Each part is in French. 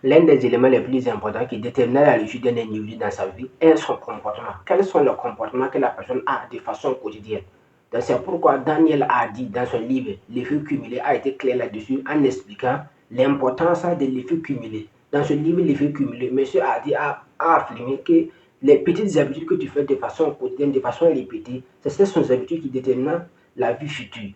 l'un des éléments les plus importants qui détermine la réussite d'un individu dans sa vie est son comportement. Quels sont les comportements que la personne a de façon quotidienne? Donc c'est pourquoi Daniel a dit dans son livre L'effet cumulé a été clair là-dessus en expliquant l'importance de l'effet cumulé. Dans ce livre L'effet cumulé, monsieur Hardy a affirmé que les petites habitudes que tu fais de façon quotidienne, de façon répétée, ce sont ces habitudes qui déterminent la vie future.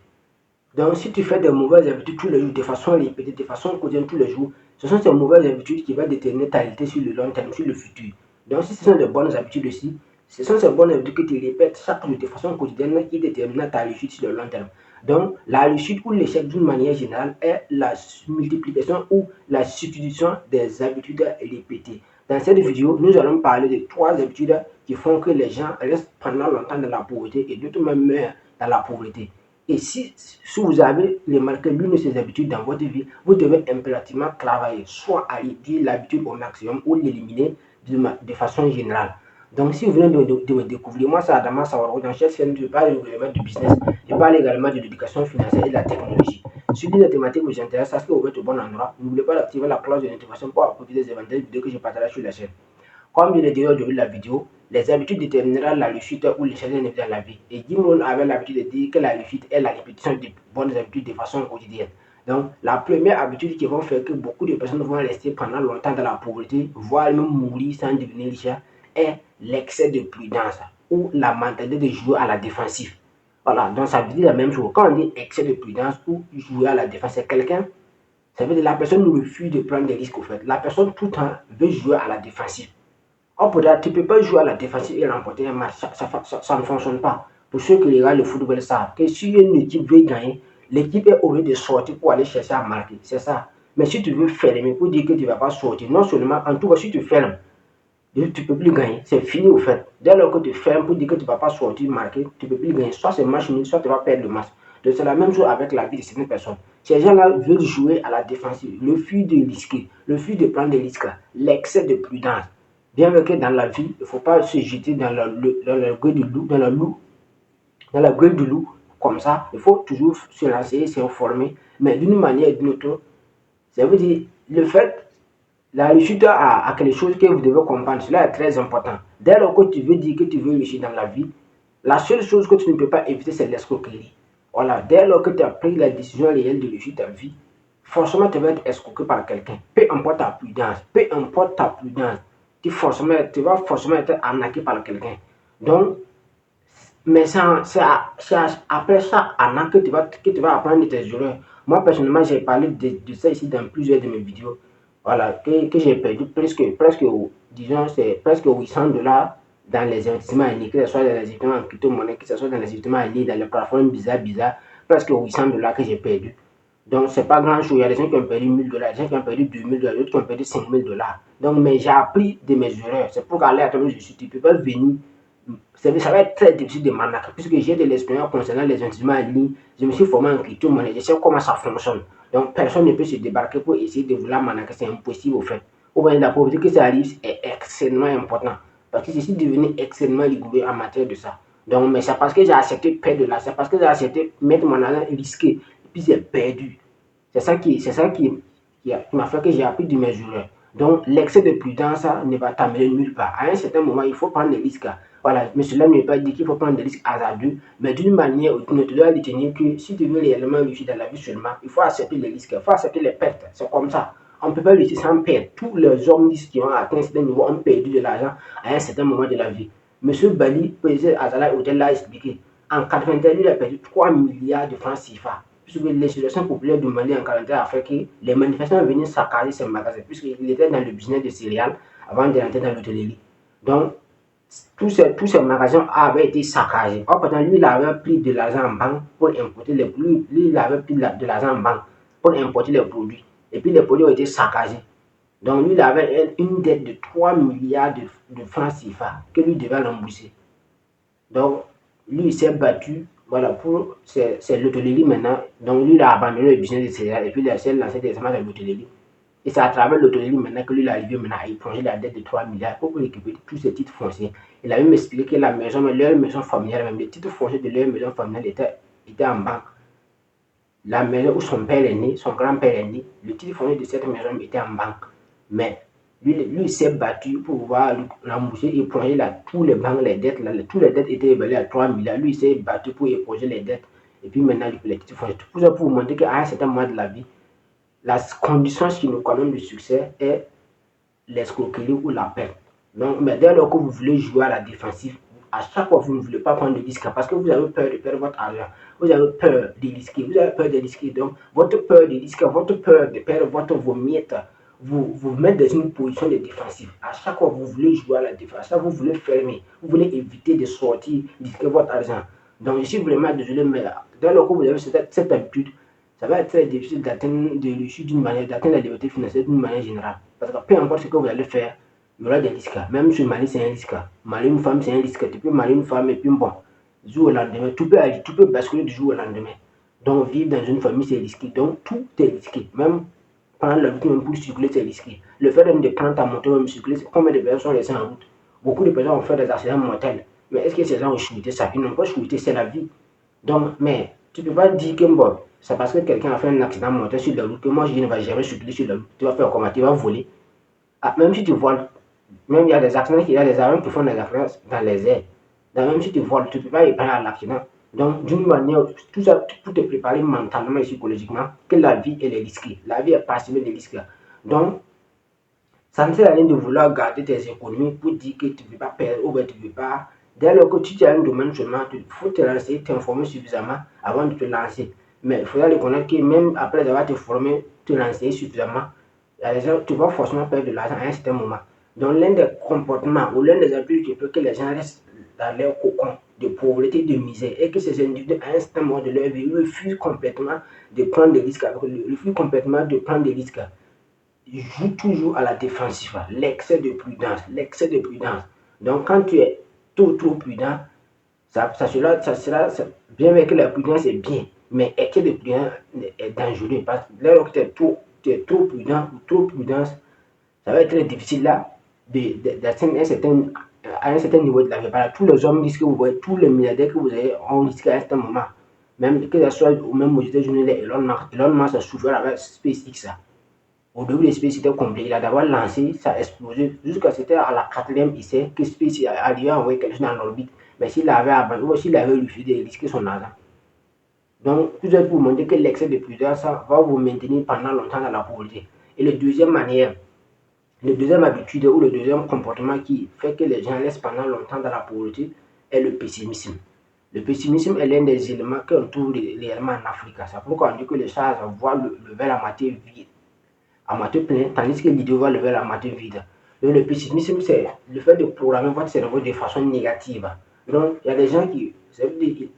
Donc, si tu fais de mauvaises habitudes tous les jours, de façon répétée, de façon quotidienne tous les jours, ce sont ces mauvaises habitudes qui vont déterminer ta réalité sur le long terme, sur le futur. Donc, si ce sont de bonnes habitudes aussi, ce sont ces bonnes habitudes que tu répètes chaque jour de façon quotidienne qui déterminent ta réussite sur le long terme. Donc, la réussite ou l'échec d'une manière générale est la multiplication ou la substitution des habitudes répétées. Dans cette vidéo, nous allons parler de 3 habitudes qui font que les gens restent pendant longtemps dans la pauvreté et d'autres même meurent dans la pauvreté. Et si vous avez remarqué l'une de ces habitudes dans votre vie, vous devez impérativement travailler, soit à réduire l'habitude au maximum ou l'éliminer de façon générale. Donc, si vous venez de me découvrir, moi, c'est Adama Sawaro. Dans cette chaîne, je parle également du business, je parle également de l'éducation financière et de la technologie. Si les thématiques vous intéressent, sachez que vous êtes au bon endroit. N'oubliez pas d'activer la cloche de notification pour profiter des éventuelles vidéos que je partage sur la chaîne. Comme je l'ai dit au début de la vidéo, les habitudes détermineront la réussite ou l'échec d'un individu dans la vie. Et Jim Rohn avait l'habitude de dire que la réussite est la répétition de bonnes habitudes de façon quotidienne. Donc, la première habitude qui va faire que beaucoup de personnes vont rester pendant longtemps dans la pauvreté, voire même mourir sans devenir riches, est l'excès de prudence ou la mentalité de jouer à la défensive. Voilà, donc ça veut dire la même chose. Quand on dit excès de prudence ou jouer à la défense, c'est quelqu'un, ça veut dire la personne refuse de prendre des risques au fait. La personne tout le temps veut jouer à la défensive. On pourrait, tu ne peux pas jouer à la défensive et remporter un match. Ça ne fonctionne pas. Pour ceux qui regardent le football savent que si une équipe veut gagner, l'équipe est obligée de sortir pour aller chercher à marquer. C'est ça. Mais si tu veux fermer pour dire que tu ne vas pas sortir, non seulement, en tout cas, si tu fermes, tu ne peux plus gagner. C'est fini au fait. Dès lors que tu fermes pour dire que tu ne vas pas sortir, marquer, tu ne peux plus gagner. Soit c'est match nul, soit tu vas perdre le match. Donc c'est la même chose avec la vie de certaines personnes. Ces gens-là veulent jouer à la défensive, le refus de risquer, le refus de prendre des risques, l'excès de prudence. Bien que dans la vie, il ne faut pas se jeter dans la gueule du loup, dans la gueule du loup, comme ça. Il faut toujours se lancer, s'informer, mais d'une manière ou d'une autre. Ça veut dire, le fait, la réussite à quelque chose que vous devez comprendre, cela est très important. Dès lors que tu veux dire que tu veux réussir dans la vie, la seule chose que tu ne peux pas éviter, c'est l'escroquerie. Voilà, dès lors que tu as pris la décision réelle de réussir ta vie, forcément tu vas être escroqué par quelqu'un. Peu importe ta prudence, tu vas forcément être arnaqué par quelqu'un. Donc, mais c'est après ça, arnaque que tu vas apprendre de tes erreurs. Moi, personnellement, j'ai parlé de ça ici dans plusieurs de mes vidéos. Voilà, que j'ai perdu disons, c'est presque 800 dollars dans les investissements en ligne, que ce soit dans les investissements en crypto-monnaie, que ce soit dans les investissements en ligne, dans les plateformes bizarres, presque 800 dollars que j'ai perdu. Donc, c'est pas grand chose. Il y a des gens qui ont perdu 1000 dollars, des gens qui ont perdu 2000 dollars, d'autres qui ont perdu 5000 dollars. Donc, mais j'ai appris de mes erreurs. C'est pour qu'aller à travers je suis, tu peux pas venir. Ça va être très difficile de m'arnaquer puisque j'ai de l'expérience concernant les investissements en ligne. Je me suis formé en crypto-monnaie, je sais comment ça fonctionne. Donc, personne ne peut se débarquer pour essayer de vouloir m'arnaquer. C'est impossible au fait. Ou bien la pauvreté que ça arrive est extrêmement important. Parce que je suis devenu extrêmement rigoureux en matière de ça. Donc, mais c'est parce que j'ai accepté de perdre de l'argent, c'est parce que j'ai accepté de mettre mon argent risqué. Et puis j'ai perdu. C'est ça qui m'a fait que j'ai appris de mes erreurs. Donc, l'excès de prudence ne va t'amener nulle part. À un certain moment, il faut prendre des risques. Voilà, mais cela ne veut pas dire qu'il faut prendre des risques hasardeux, mais d'une manière ou d'une autre, tu dois retenir que si tu veux réellement réussir dans la vie seulement, il faut accepter les risques, il faut accepter les pertes. C'est comme ça. On ne peut pas réussir sans perdre. Tous les hommes qui ont atteint un certain niveau ont perdu de l'argent à un certain moment de la vie. Monsieur Bali, président Azala Hotel, l'a expliqué. En 1981, il a perdu 3 milliards de francs CFA. Puisque l'insurrection populaire du Mali en 1941 a fait que les manifestants venaient saccager ses magasins, puisqu'il était dans le business de céréales avant de rentrer dans l'hôtellerie. Donc, tous ces magasins avaient été saccagés. Or, pourtant, lui, il avait pris de l'argent en banque pour importer les produits. Lui, il avait pris de l'argent en banque pour importer les produits. Et puis, les produits ont été saccagés. Donc, lui, il avait une dette de 3 milliards de francs CFA que lui devait rembourser. Donc, lui, il s'est battu. Voilà, c'est l'hôtellerie maintenant. Donc, lui, il a abandonné le business de céréales et puis il a lancé directement dans l'hôtellerie. Et c'est à travers l'hôtellerie maintenant que lui il est arrivé maintenant à éponger la dette de 3 milliards pour récupérer tous ses titres fonciers. Il a même expliqué que leur maison familiale, même les titres fonciers de leur maison familiale étaient en banque. La maison où son père est né, son grand-père est né, le titre foncier de cette maison était en banque. Mais lui il s'est battu pour pouvoir rembourser, éponger tous les banques, les dettes. Tous les dettes étaient évaluées à 3 milliards. Lui, il s'est battu pour éponger les dettes. Et puis maintenant, il peut les titres fonciers. Tout ça pour vous montrer qu'à un certain moment de la vie, la condition qui nous condamne du succès est l'escroquerie ou la perte. Donc, mais dès lors que vous voulez jouer à la défensive, à chaque fois, vous ne voulez pas prendre de risque parce que vous avez peur de perdre votre argent. Vous avez peur de risquer. Vous avez peur de risquer. Donc, votre peur de risquer, votre peur de perdre vos miettes, vous met dans une position de défensive. À chaque fois, vous voulez jouer à la défense. À chaque fois, vous voulez fermer. Vous voulez éviter de sortir, risquer votre argent. Donc, je suis vraiment désolé, mais dès lors que vous avez cette habitude, ça va être très difficile d'atteindre d'atteindre la liberté financière d'une manière générale. Parce que peu importe ce que vous allez faire, il y aura des risques. Même sur Mali, c'est un risque. Mali, une femme, c'est un risque. Tu peux marier une femme et puis bon, du jour au lendemain, tout peut basculer du jour au lendemain. Donc, vivre dans une famille, c'est risqué. Donc, tout est risqué. Même prendre la route, même pour circuler, c'est risqué. Le fait de prendre ta moto, même circuler, combien de personnes sont laissées en route? Beaucoup de personnes ont fait des accidents mortels. Mais est-ce que ces gens ont chuté ça? Ils n'ont pas chuté, c'est la vie. Donc, mais tu ne peux pas dire que bon, c'est parce que quelqu'un a fait un accident mortel sur la route que moi je ne vais jamais circuler sur la route. Tu vas faire comment? Tu vas voler. Ah, même si tu voles, même il y a des accidents, il y a des avions qui font des accidents dans les airs. Donc, même si tu voles, tu ne peux pas épargner à l'accident. Donc, d'une manière, tout ça pour te préparer mentalement et psychologiquement que la vie elle est risquée. La vie est passible des risques. Donc, ça ne sert à rien de vouloir garder tes économies pour dire que tu ne veux pas perdre ou bien tu ne veux pas. Dès lors que tu as un domaine seulement, il faut te lancer, t'informer suffisamment avant de te lancer. Mais il faudra reconnaître que même après avoir te formé, te lancer suffisamment, tu vas forcément perdre de l'argent à un certain moment. Donc l'un des comportements ou l'un des habitudes qui fait que les gens restent dans leur cocon de pauvreté, de misère, et que ces individus à un certain moment de leur vie refusent complètement de prendre des risques, refusent complètement de prendre des risques, joue toujours à la défensive, l'excès de prudence, l'excès de prudence. Donc quand tu es trop prudent, ça bien vrai que la prudence est bien, mais excès de prudence est dangereux parce que là où tu es trop prudent ou trop prudence, ça va être très difficile là d'atteindre à un certain niveau de la vie. Voilà, tous les hommes risquent que vous voyez, tous les milliardaires que vous avez ont risqué à un certain moment. Même que ce soit même aux États-Unis, Elon Musk a souffert avec SpaceX. Au début, SpaceX était compliqué. Il a d'abord lancé, ça a explosé. Jusqu'à c'était à la quatrième essai que SpaceX a arrivé à envoyer quelque chose dans l'orbite. Mais s'il avait abandonné, ou s'il avait refusé de risquer son argent. Donc, tout ça pour vous montrer que l'excès de prudence va vous maintenir pendant longtemps dans la pauvreté. Et la deuxième manière, la deuxième habitude ou le deuxième comportement qui fait que les gens restent pendant longtemps dans la pauvreté est le pessimisme. Le pessimisme est l'un des éléments qu'on trouve réellement en Afrique. C'est pourquoi on dit que les gens voient le verre à moitié vide, à moitié plein, tandis que l'idée voit le verre à moitié vide. Donc, le pessimisme, c'est le fait de programmer votre cerveau de façon négative. Donc, il y a des gens qui,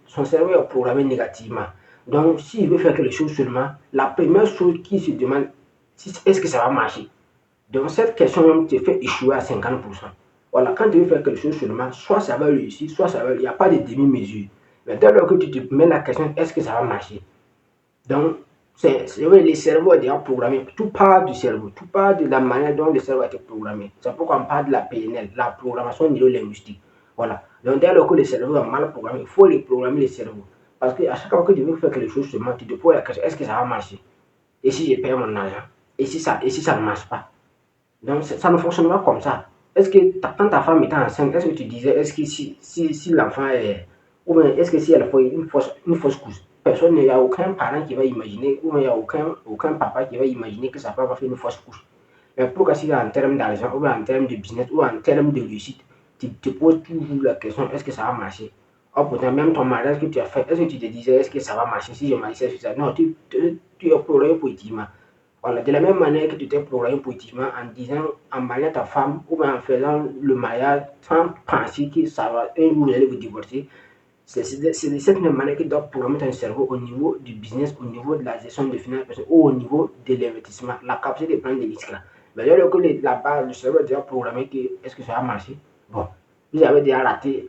son cerveau est programmé négativement. Donc, s'il veut faire quelque chose seulement, la première chose qu'il se demande, est-ce que ça va marcher? Donc, cette question te fait échouer à 50%. Voilà, quand tu veux faire quelque chose seulement, soit ça va réussir, soit ça va. Il n'y a pas de demi-mesure. Mais dès lors que tu te mets la question, est-ce que ça va marcher? Donc, vrai, le cerveau est déjà programmé. Tout part du cerveau. Tout part de la manière dont le cerveau a été programmé. C'est pourquoi on parle de la PNL, la programmation neurolinguistique. Voilà. Donc, dès lors que le cerveau est mal programmé, il faut reprogrammer le cerveau. Parce qu'à chaque fois que tu veux faire quelque chose seulement, tu te poses la question, est-ce que ça va marcher? Et si je perds mon argent? Et si ça ne marche pas? Donc, ça ne fonctionne pas comme ça. Est-ce que quand ta femme était enceinte, est-ce que tu disais, est-ce que si l'enfant est. Ou bien, est-ce que si elle fait une fausse couche, personne, il n'y a aucun parent qui va imaginer, ou bien il n'y a aucun papa qui va imaginer que sa femme va faire une fausse couche. Mais pourquoi si en termes d'argent, ou bien en termes de business, ou en termes de réussite, tu te poses toujours la question, est-ce que ça va marcher? Oh, pourtant, même ton mariage que tu as fait, est-ce que tu te disais, est-ce que ça va marcher si je m'agissais sur ça? Non, tu es programmé positivement. Voilà, de la même manière que tu t'es programmé positivement en disant, en mariant ta femme ou bien en faisant le mariage sans penser que ça va, un jour vous allez vous divorcer, c'est de cette même manière que tu dois programmer ton cerveau au niveau du business, au niveau de la gestion de finances ou au niveau de l'investissement, la capacité de prendre des risques. Mais dès lors que la base, le cerveau est déjà programmé que est-ce que ça va marcher, bon, vous avez déjà raté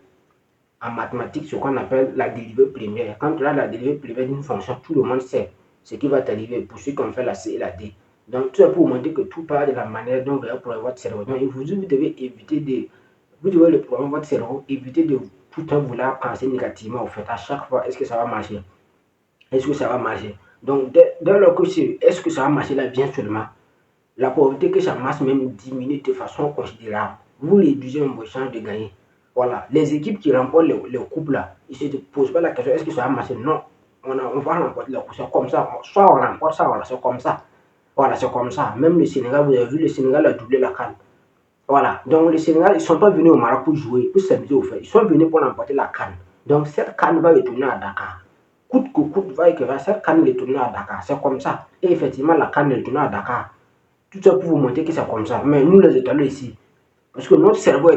en mathématiques ce qu'on appelle la dérivée primaire. Quand tu as la dérivée primaire d'une fonction, tout le monde sait ce qui va t'arriver pour ceux qui ont fait la C et la D. Donc, tout ça pour vous montrer que tout part de la manière dont vous allez programmer votre cerveau. Donc, vous devez éviter de. Vous devez le programmer votre cerveau, éviter de tout le temps vouloir penser négativement au fait. À chaque fois, est-ce que ça va marcher? Est-ce que ça va marcher? Donc, dès lors que est-ce que ça va marcher là, bien seulement, la pauvreté que sa masse même diminue de façon considérable. Vous réduisez vos chances de gagner. Voilà, les équipes qui remportent les coupes là, ils ne se posent pas la question est-ce que ça va marcher? Non, on va remporter la coupe, c'est comme ça. Soit on remporte ça, voilà, c'est comme ça. Voilà, c'est comme ça. Même le Sénégal, vous avez vu, le Sénégal a doublé la CAN. Voilà, donc le Sénégal, ils ne sont pas venus au Maroc pour jouer, pour s'amuser au fait. Ils sont venus pour remporter la CAN. Donc cette CAN va retourner à Dakar. Coûte que coûte, va et que va, cette CAN retourner à Dakar. C'est comme ça. Et effectivement, la CAN retourner à Dakar. Tout ça pour vous montrer que c'est comme ça. Mais nous, les étoiles ici, parce que notre cerveau,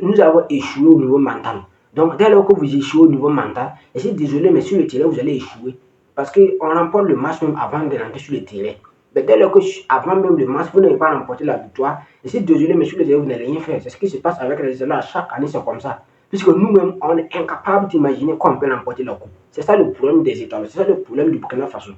nous avons échoué au niveau mental. Donc, dès lors que vous échouez au niveau mental, et c'est désolé, mais sur le terrain, vous allez échouer. Parce qu'on remporte le match même avant de rentrer sur le terrain. Mais dès lors que, avant même le match, vous n'avez pas remporté la victoire, et c'est désolé, mais sur le terrain, vous n'allez rien faire. C'est ce qui se passe avec les Israéliens. Chaque année, c'est comme ça. Puisque nous-mêmes, on est incapable d'imaginer qu'on peut remporter la coupe. C'est ça le problème des étoiles. C'est ça le problème du Burkina Faso.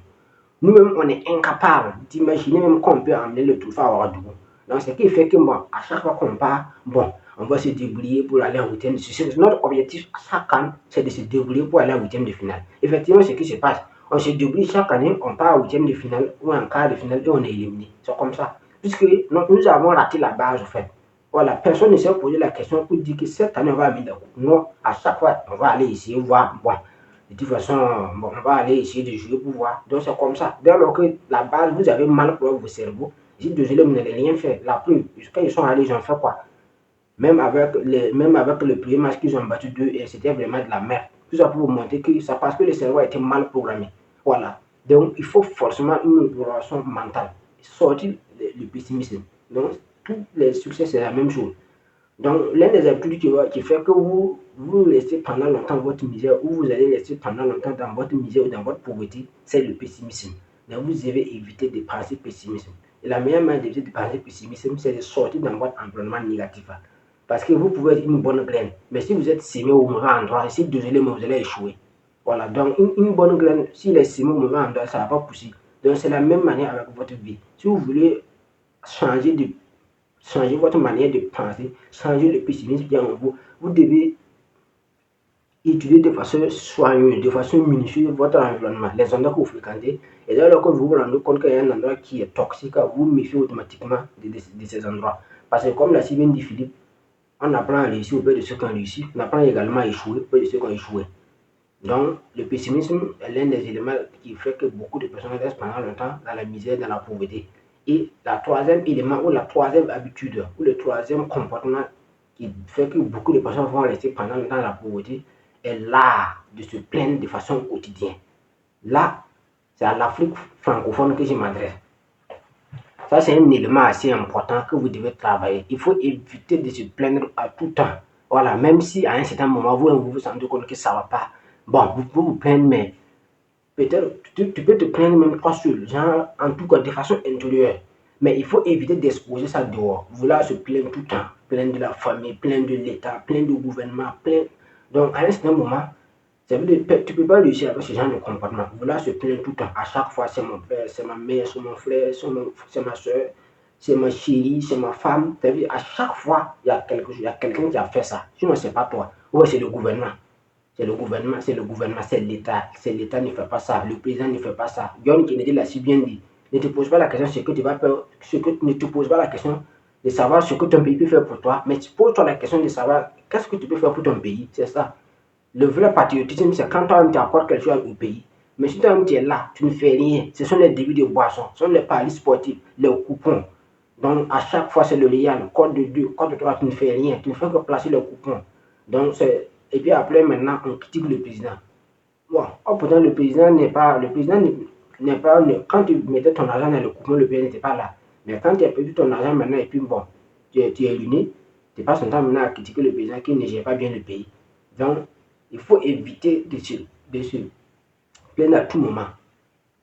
Nous-mêmes, on est incapable d'imaginer même qu'on peut amener le trophée à Ouagadougou. Donc, ce qui fait que, bon, à chaque fois qu'on part, bon, on va se débrouiller pour aller en huitième de finale. Notre objectif, chaque année, c'est de se débrouiller pour aller en huitième de finale. Effectivement, ce qui se passe, on se débrouille chaque année, on part en huitième de finale ou en quart de finale et on est éliminé. C'est comme ça. Puisque nous avons raté la base, en fait. Voilà, personne ne s'est posé la question pour dire que cette année, on va amener la coupe. Non, à chaque fois, on va aller essayer, voir, bon, de toute façon, bon, on va aller essayer de jouer pour voir. Donc c'est comme ça. Dès lors que la base, vous avez mal pour vos cerveaux, je suis désolé, vous n'allez rien faire. La preuve, quand ils sont allés, ils ont fait quoi? Même avec le premier match qu'ils ont battu 2 et c'était vraiment de la merde. Tout ça pour vous montrer que c'est parce que le cerveau a été mal programmé. Voilà. Donc il faut forcément une relation mentale. Sortir le pessimisme. Donc tous les succès, c'est la même chose. Donc, l'un des habitudes qui fait que vous restez pendant longtemps dans votre misère ou vous allez rester pendant longtemps dans votre misère ou dans votre pauvreté, c'est le pessimisme. Donc, vous devez éviter de penser pessimisme. Et la meilleure manière d'éviter de penser pessimisme, c'est de sortir dans votre environnement négatif. Parce que vous pouvez être une bonne graine, mais si vous êtes semé au mauvais endroit, si désolé, mais vous allez échouer. Voilà, donc une bonne graine, s'il est semé au mauvais endroit, ça ne va pas pousser. Donc, c'est la même manière avec votre vie. Si vous voulez changer de changer votre manière de penser, changer le pessimisme bien en vous. Vous devez étudier de façon soigneuse, de façon minutieuse votre environnement, les endroits que vous fréquentez. Et dès lors que vous vous rendez compte qu'il y a un endroit qui est toxique, vous méfiez automatiquement de ces endroits. Parce que comme l'a si bien dit Philippe, on apprend à réussir au peu de ceux qui ont réussi, on apprend également à échouer au peu de ceux qui ont échoué. Donc, le pessimisme est l'un des éléments qui fait que beaucoup de personnes restent pendant longtemps dans la misère, dans la pauvreté. Et le troisième élément ou la troisième habitude ou le troisième comportement qui fait que beaucoup de personnes vont rester pendant longtemps dans la pauvreté est l'art de se plaindre de façon quotidienne. Là, c'est à l'Afrique francophone que je m'adresse. Ça, c'est un élément assez important que vous devez travailler. Il faut éviter de se plaindre à tout temps. Voilà, même si à un certain moment, vous vous sentez compte que ça ne va pas. Bon, vous pouvez vous plaindre, mais peut-être tu peux te plaindre même pas seul, genre en tout cas de façon intérieure. Mais il faut éviter d'exposer ça dehors. Vouloir se plaindre tout le temps, plaindre de la famille, plaindre de l'État, plaindre du gouvernement, plaindre. Donc à un certain moment, tu ne peux pas réussir avec ce genre de comportement. Vouloir se plaindre tout le temps. À chaque fois, c'est mon père, c'est ma mère, c'est mon frère, c'est ma soeur, c'est ma chérie, c'est ma femme. À chaque fois, il y a quelqu'un qui a fait ça. Sinon, c'est pas toi. Ou c'est le gouvernement. C'est le gouvernement, c'est l'État. C'est l'État ne fait pas ça, le président ne fait pas ça. John Kennedy l'a si bien dit. Ne te pose pas la question ce que tu vas faire, ne te pose pas la question de savoir ce que ton pays peut faire pour toi, mais pose-toi la question de savoir qu'est-ce que tu peux faire pour ton pays. C'est ça. Le vrai patriotisme, c'est quand toi-même tu apportes quelque chose au pays. Mais si toi-même tu es là, tu ne fais rien. Ce sont les débits de boissons, ce sont les paris sportifs, les coupons. Donc à chaque fois, c'est le réel, code de 2, code de 3, tu ne fais rien. Tu ne fais que placer le coupon. Donc et puis après, maintenant, on critique le président. Bon, oh, pourtant, le président n'est pas. Quand tu mettais ton argent dans le coupon, le président n'était pas là. Mais quand tu as perdu ton argent maintenant, et puis bon, tu es éliminé, tu passes ton temps maintenant à critiquer le président qui ne gère pas bien le pays. Donc, il faut éviter de se plaindre à tout moment.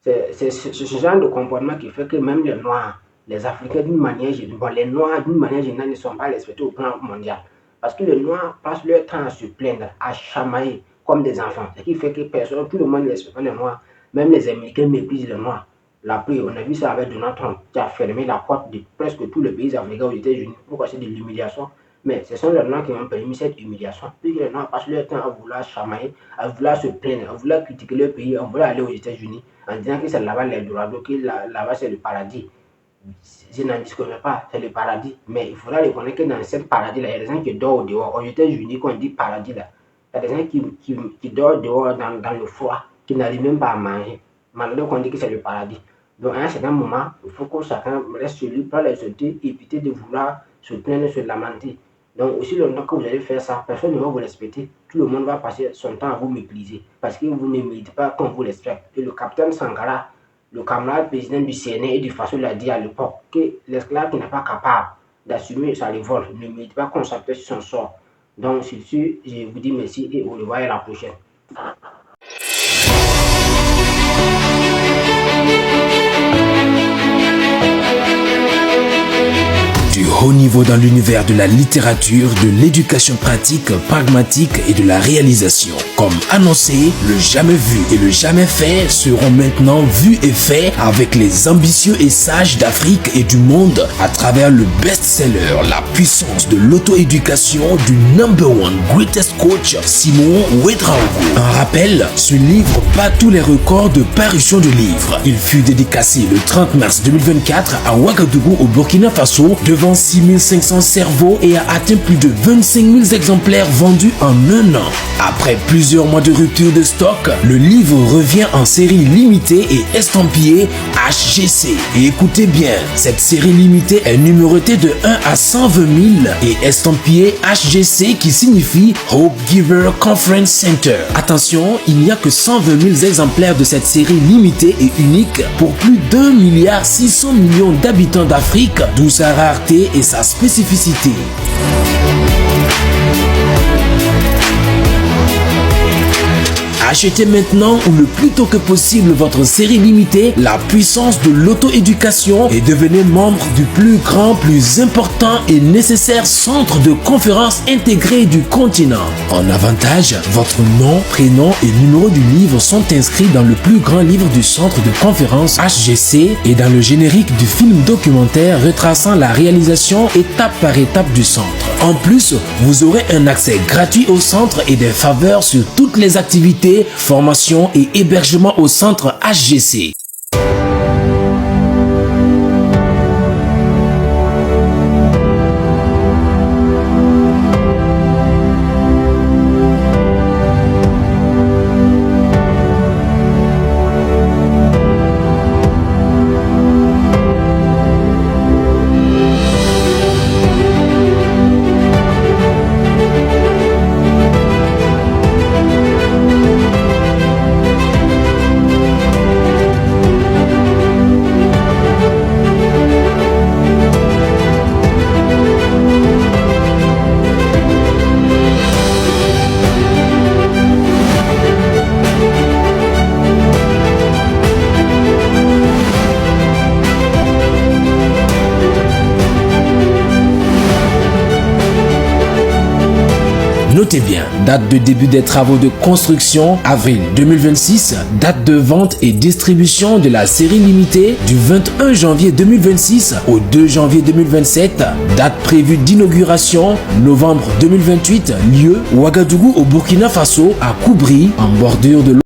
C'est ce genre de comportement qui fait que même les Noirs, les Africains d'une manière générale, bon, les Noirs d'une manière générale ne sont pas respectés au plan mondial. Parce que les Noirs passent leur temps à se plaindre, à chamailler comme des enfants. Ce qui fait que personne, tout le monde ne respecte pas les Noirs. Même les Américains méprisent les Noirs. La preuve, on a vu ça avec Donald Trump qui a fermé la porte de presque tous les pays africains aux États-Unis. Pourquoi c'est de l'humiliation? Mais ce sont les Noirs qui ont permis cette humiliation. Puisque les Noirs passent leur temps à vouloir chamailler, à vouloir se plaindre, à vouloir critiquer leur pays, à vouloir aller aux États-Unis en disant que c'est là-bas les droits, que là-bas c'est le paradis. Je n'en disconnais pas, c'est le paradis. Mais il faudra reconnaître que dans ce paradis-là, il y a des gens qui dorment dehors. Aux États-Unis, quand on dit paradis, là, il y a des gens qui dorment dehors dans le froid, qui n'arrivent même pas à manger. Malgré qu'on dit que c'est le paradis. Donc, à un certain moment, il faut que chacun reste sur lui, prendre les autorités, éviter de vouloir se plaindre, se lamenter. Donc, aussi longtemps que vous allez faire ça, personne ne va vous respecter. Tout le monde va passer son temps à vous mépriser parce que vous ne méritez pas qu'on vous respecte. Et le capitaine Sankara, le camarade président du CNR et du FASO l'a dit à l'époque que l'esclave qui n'est pas capable d'assumer sa révolte ne mérite pas qu'on s'appelle sur son sort. Donc, sur ce, je vous dis merci et au revoir et à la prochaine. Du haut niveau dans l'univers de la littérature, de l'éducation pratique, pragmatique et de la réalisation. Comme annoncé, le jamais vu et le jamais fait seront maintenant vus et faits avec les ambitieux et sages d'Afrique et du monde à travers le best-seller La puissance de l'auto-éducation du #1 greatest coach Simon Ouedraogo. Un rappel, ce livre bat tous les records de parution de livres. Il fut dédicacé le 30 mars 2024 à Ouagadougou au Burkina Faso devant 6500 cerveaux et a atteint plus de 25 000 exemplaires vendus en un an. Après plusieurs mois de rupture de stock, le livre revient en série limitée et estampillée HGC. Et écoutez bien, cette série limitée est numérotée de 1 à 120 000 et estampillée HGC qui signifie Hope Giver Conference Center. Attention, il n'y a que 120 000 exemplaires de cette série limitée et unique pour plus d'1,6 milliard d'habitants d'Afrique, d'où sa rareté et sa spécificité. Achetez maintenant ou le plus tôt que possible votre série limitée La puissance de l'auto-éducation et devenez membre du plus grand, plus important et nécessaire centre de conférences intégré du continent. En avantage, votre nom, prénom et numéro du livre sont inscrits dans le plus grand livre du centre de conférences HGC et dans le générique du film documentaire retraçant la réalisation étape par étape du centre. En plus, vous aurez un accès gratuit au centre et des faveurs sur toutes les activités, formation et hébergement au centre HGC. Notez bien, date de début des travaux de construction, avril 2026, date de vente et distribution de la série limitée du 21 janvier 2026 au 2 janvier 2027, date prévue d'inauguration, novembre 2028, lieu Ouagadougou au Burkina Faso, à Koubri, en bordure de l'eau.